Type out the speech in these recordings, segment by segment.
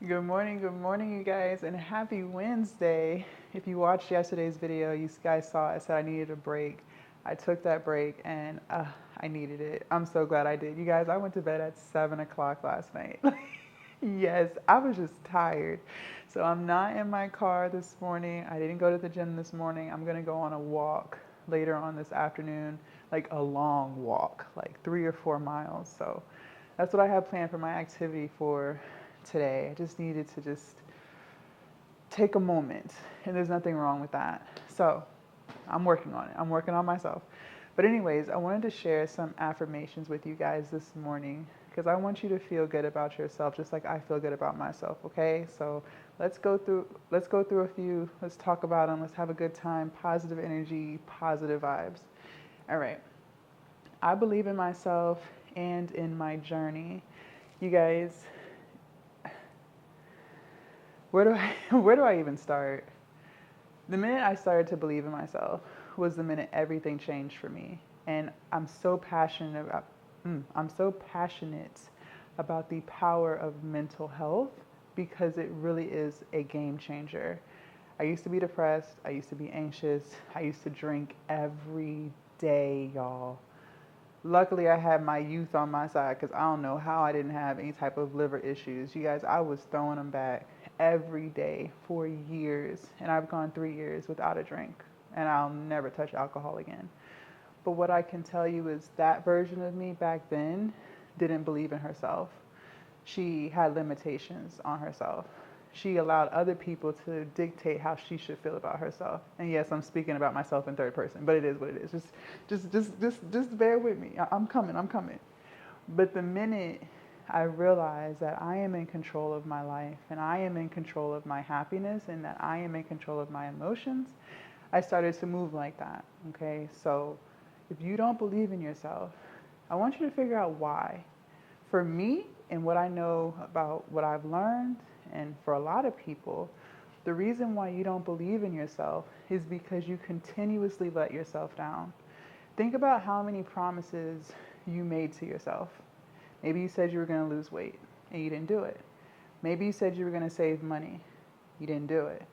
Good morning, you guys, and happy Wednesday. If you watched yesterday's video, you guys saw I said I needed a break. I took that break and I needed it. I'm so glad I did. You guys, I went to bed at 7 o'clock last night. Yes, I was just tired. So I'm not in my car this morning. I didn't go to the gym this morning. I'm going to go on a walk later on this afternoon, like a long walk, like 3 or 4 miles. So that's what I have planned for my activity for today. I just needed to just take a moment, and there's nothing wrong with that. So I'm working on it. I'm working on myself. But anyways, I wanted to share some affirmations with you guys this morning because I want you to feel good about yourself just like I feel good about myself, okay? So let's go through a few. Let's talk about them. Let's have a good time. Positive energy, positive vibes. All right. I believe in myself and in my journey. You guys, where do I even start? The minute I started to believe in myself was the minute everything changed for me. And I'm so passionate about the power of mental health because it really is a game changer. I used to be depressed, I used to be anxious, I used to drink every day, y'all. Luckily, I had my youth on my side because I don't know how I didn't have any type of liver issues. You guys, I was throwing them back every day for years, and I've gone 3 years without a drink, and I'll never touch alcohol again. But what I can tell you is that version of me back then didn't believe in herself. She had limitations on herself. She allowed other people to dictate how she should feel about herself. And yes, I'm speaking about myself in third person, but it is what it is. Just bear with me. I'm coming. I'm coming. But the minute I realized that I am in control of my life and I am in control of my happiness and that I am in control of my emotions, I started to move like that. Okay, so if you don't believe in yourself, I want you to figure out why. For me, and what I know about what I've learned, and for a lot of people, the reason why you don't believe in yourself is because you continuously let yourself down. Think about how many promises you made to yourself. Maybe you said you were going to lose weight and you didn't do it. Maybe you said you were going to save money. You didn't do it.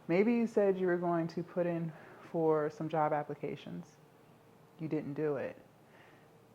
Maybe you said you were going to put in for some job applications. You didn't do it.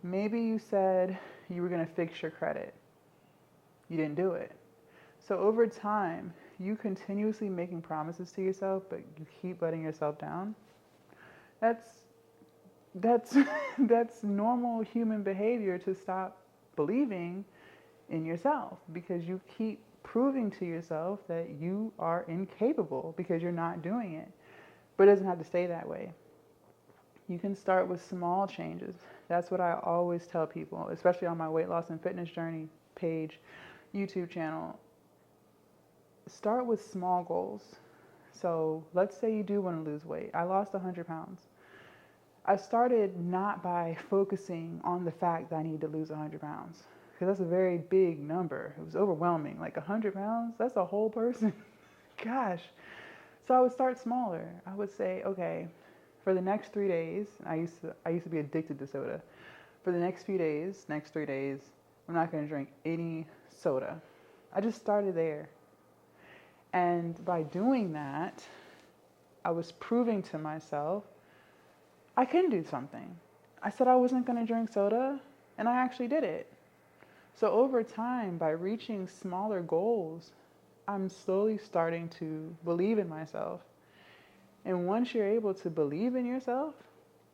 Maybe you said you were going to fix your credit. You didn't do it. So over time, you continuously making promises to yourself, but you keep letting yourself down. That's that's that's normal human behavior to stop believing in yourself because you keep proving to yourself that you are incapable because you're not doing it. But it doesn't have to stay that way. You can start with small changes. That's what I always tell people, especially on my weight loss and fitness journey page, YouTube channel. Start with small goals. So let's say you do want to lose weight. I lost 100 pounds. I started not by focusing on the fact that I need to lose 100 pounds because that's a very big number. It was overwhelming. Like 100 pounds, that's a whole person. Gosh. So I would start smaller. I would say, okay, for the next 3 days, I used to be addicted to soda. For the next few days, next 3 days, I'm not going to drink any soda. I just started there. And by doing that, I was proving to myself I can do something. I said I wasn't going to drink soda, and I actually did it. So over time, by reaching smaller goals, I'm slowly starting to believe in myself. And once you're able to believe in yourself,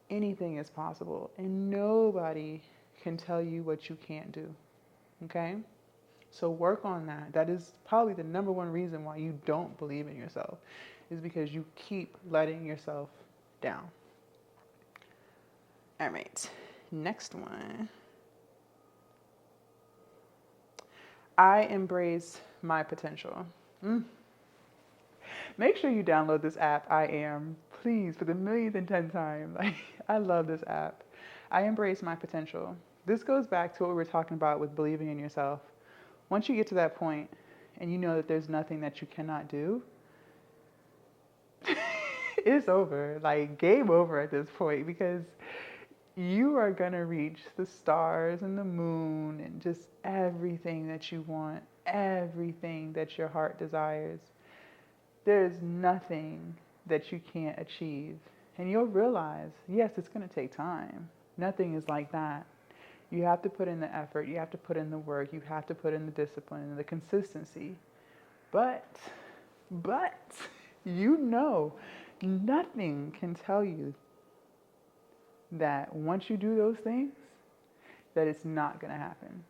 anything is possible. And nobody can tell you what you can't do. Okay? So work on that. That is probably the number one reason why you don't believe in yourself, is because you keep letting yourself down. All right, next one. I embrace my potential. Make sure you download this app, I Am, please, for the millionth and tenth time. Like, I love this app. I embrace my potential. This goes back to what we were talking about with believing in yourself. Once you get to that point and you know that there's nothing that you cannot do, it's over. Like, game over at this point because you are going to reach the stars and the moon and just everything that you want. everything that your heart desires. There is nothing that you can't achieve. And you'll realize, yes, it's going to take time. Nothing is like that. You have to put in the effort, you have to put in the work, you have to put in the discipline and the consistency. But, but, you know, nothing can tell you that once you do those things, that it's not going to happen.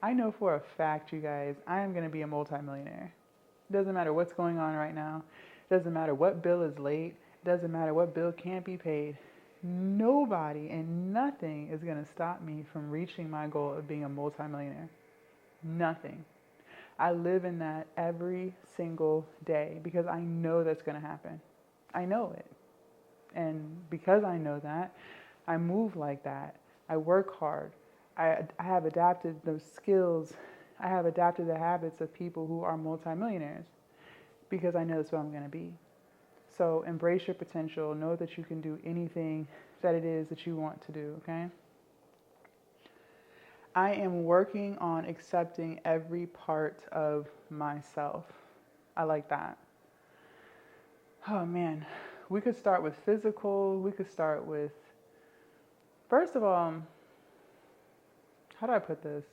I know for a fact, you guys, I am going to be a multimillionaire. It doesn't matter what's going on right now. It doesn't matter what bill is late. It doesn't matter what bill can't be paid. Nobody and nothing is going to stop me from reaching my goal of being a multimillionaire. Nothing. I live in that every single day because I know that's going to happen. I know it. And because I know that, I move like that. I work hard. I have adapted those skills. I have adapted the habits of people who are multimillionaires because I know that's what I'm going to be. So embrace your potential. Know that you can do anything that it is that you want to do, okay? I am working on accepting every part of myself. I like that. Oh man, we could start with physical. We could start with, first of all, how do I put this?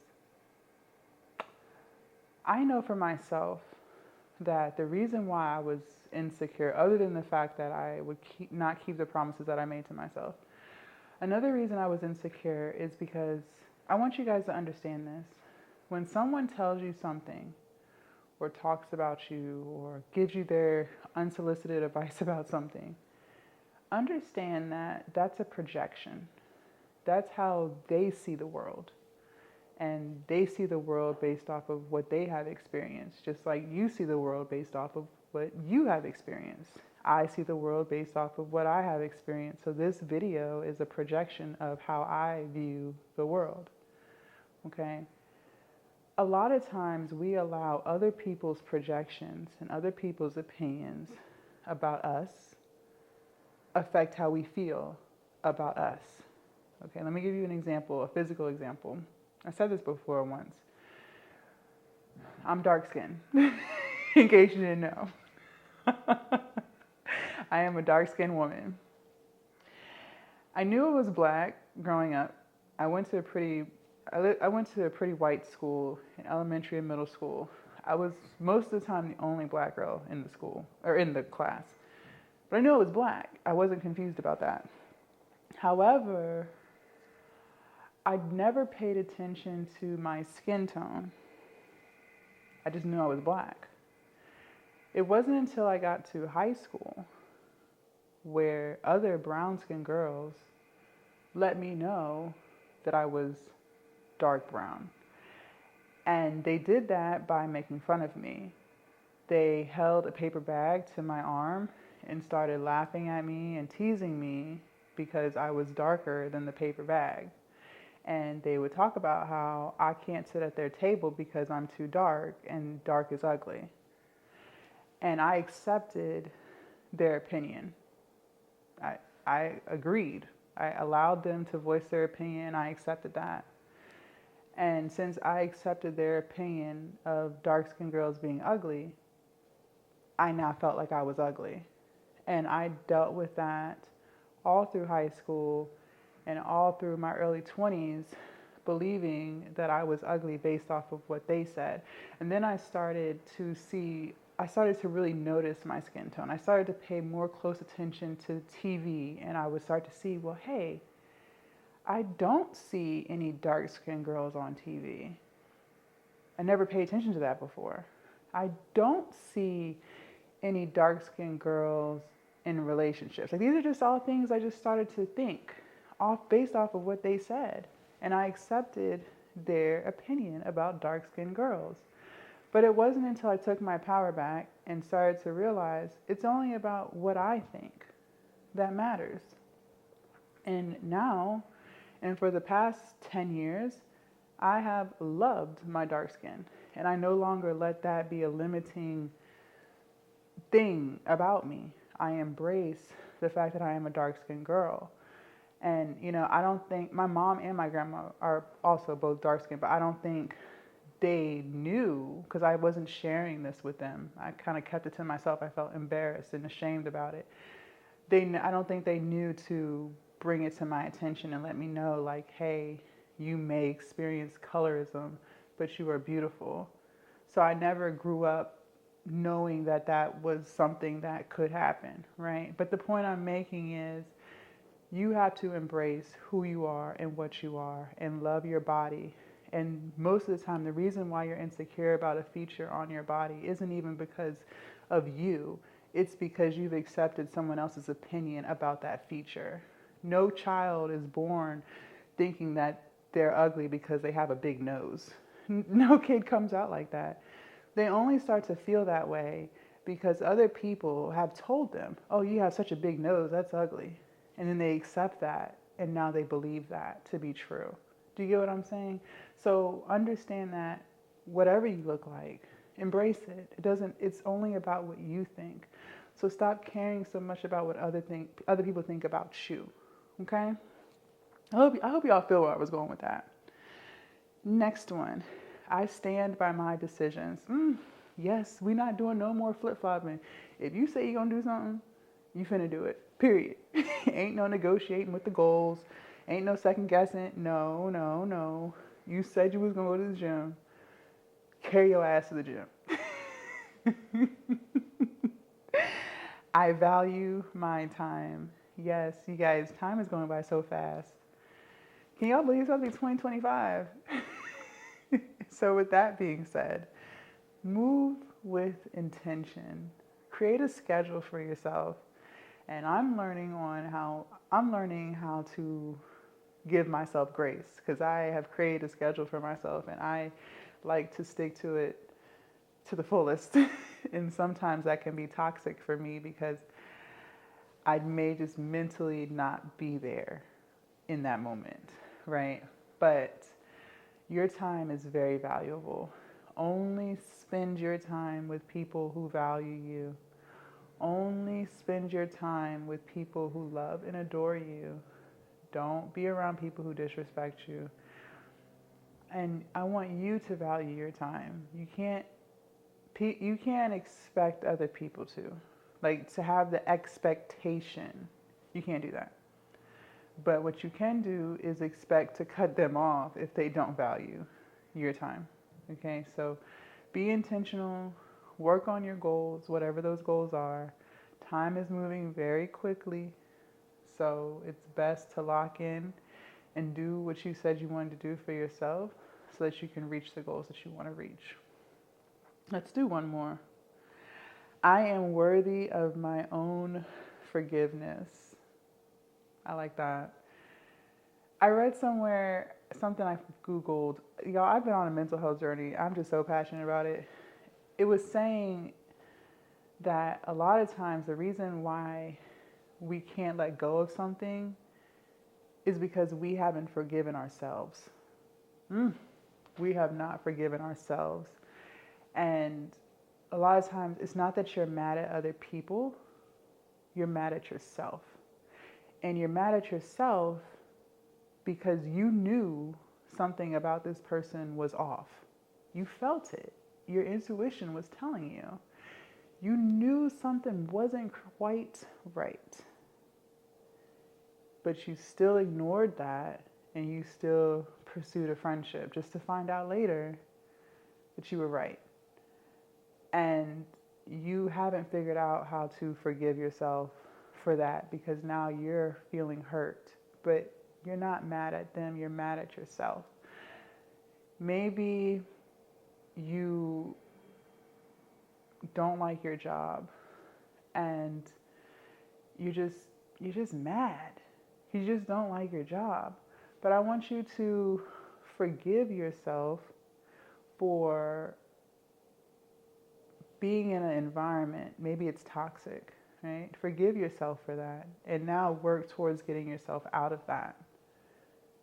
I know for myself that the reason why I was insecure, other than the fact that I would not keep the promises that I made to myself, another reason I was insecure is because I want you guys to understand this. When someone tells you something or talks about you or gives you their unsolicited advice about something, understand that that's a projection. That's how they see the world. And they see the world based off of what they have experienced, just like you see the world based off of what you have experienced. I see the world based off of what I have experienced. So this video is a projection of how I view the world, okay? A lot of times we allow other people's projections and other people's opinions about us affect how we feel about us. Okay, let me give you an example, a physical example. I said this before once. I'm dark skinned, in case you didn't know. I am a dark skinned woman. I knew it was black growing up. I went to a pretty white school in elementary and middle school. I was most of the time the only black girl in the school, or in the class. But I knew it was black. I wasn't confused about that. However, I'd never paid attention to my skin tone. I just knew I was black. It wasn't until I got to high school where other brown-skinned girls let me know that I was dark brown. And they did that by making fun of me. They held a paper bag to my arm and started laughing at me and teasing me because I was darker than the paper bag. And they would talk about how I can't sit at their table because I'm too dark and dark is ugly. And I accepted their opinion. I agreed. I allowed them to voice their opinion. I accepted that. And since I accepted their opinion of dark-skinned girls being ugly, I now felt like I was ugly. And I dealt with that all through high school and all through my early 20s, believing that I was ugly based off of what they said. And then I started to really notice my skin tone. I started to pay more close attention to TV, and I would start to see, well, hey, I don't see any dark-skinned girls on TV. I never paid attention to that before. I don't see any dark-skinned girls in relationships. Like, these are just all things I just started to think based off of what they said. And I accepted their opinion about dark-skinned girls. But it wasn't until I took my power back and started to realize it's only about what I think that matters. And now, and for the past 10 years, I have loved my dark skin. And I no longer let that be a limiting thing about me. I embrace the fact that I am a dark-skinned girl. And, I don't think, my mom and my grandma are also both dark-skinned, but I don't think they knew, because I wasn't sharing this with them. I kind of kept it to myself. I felt embarrassed and ashamed about it. I don't think they knew to bring it to my attention and let me know, like, hey, you may experience colorism, but you are beautiful. So I never grew up knowing that that was something that could happen, right? But the point I'm making is you have to embrace who you are and what you are and love your body. And most of the time, the reason why you're insecure about a feature on your body isn't even because of you. It's because you've accepted someone else's opinion about that feature. No child is born thinking that they're ugly because they have a big nose. No kid comes out like that. They only start to feel that way because other people have told them, oh, you have such a big nose, that's ugly. And then they accept that, and now they believe that to be true. Do you get what I'm saying? So understand that whatever you look like, embrace it. It's only about what you think. So stop caring so much about what other people think about you. Okay? I hope y'all feel where I was going with that. Next one. I stand by my decisions. Yes, we're not doing no more flip-flopping. If you say you're going to do something, you finna do it. Period. Ain't no negotiating with the goals. Ain't no second guessing. No, no, no. You said you was going to go to the gym. Carry your ass to the gym. I value my time. Yes, you guys, time is going by so fast. Can y'all believe it's supposed to be 2025? So with that being said, move with intention. Create a schedule for yourself. And I'm learning how to give myself grace, because I have created a schedule for myself and I like to stick to it to the fullest. And sometimes that can be toxic for me because I may just mentally not be there in that moment, right? But your time is very valuable. Only spend your time with people who value you. Only spend your time with people who love and adore you. Don't be around people who disrespect you. And I want you to value your time. You can't expect other people to have the expectation. You can't do that. But what you can do is expect to cut them off if they don't value your time. Okay, so be intentional, work on your goals, whatever those goals are. Time is moving very quickly, so it's best to lock in and do what you said you wanted to do for yourself so that you can reach the goals that you want to reach. Let's do one more. I am worthy of my own forgiveness. I like that. I read somewhere something I Googled. Y'all, I've been on a mental health journey. I'm just so passionate about it. It was saying that a lot of times the reason why we can't let go of something is because we haven't forgiven ourselves. We have not forgiven ourselves. And a lot of times it's not that you're mad at other people, you're mad at yourself. And you're mad at yourself because you knew something about this person was off. You felt it. Your intuition was telling you. You knew something wasn't quite right. But you still ignored that and you still pursued a friendship just to find out later that you were right. And you haven't figured out how to forgive yourself for that because now you're feeling hurt. But you're not mad at them, you're mad at yourself. Maybe you don't like your job and you're just mad. You just don't like your job. But I want you to forgive yourself for being in an environment, maybe it's toxic, right? Forgive yourself for that and now work towards getting yourself out of that.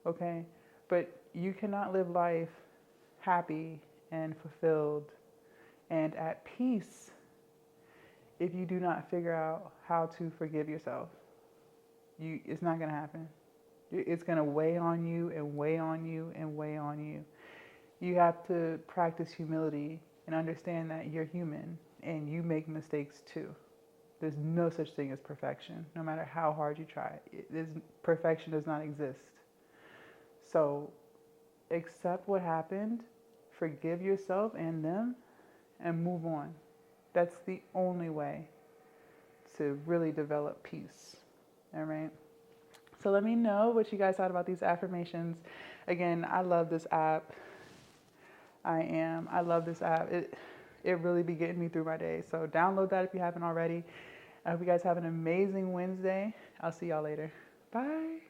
Okay? But you cannot live life happy and fulfilled and at peace if you do not figure out how to forgive yourself. It's not going to happen. It's going to weigh on you and weigh on you and weigh on you. You have to practice humility and understand that you're human and you make mistakes too. There's no such thing as perfection, no matter how hard you try. Perfection does not exist. So accept what happened, forgive yourself and them, and move on. That's the only way to really develop peace. All right. So let me know what you guys thought about these affirmations. Again, I love this app. I love this app. It really be getting me through my day. So download that if you haven't already. I hope you guys have an amazing Wednesday. I'll see y'all later. Bye.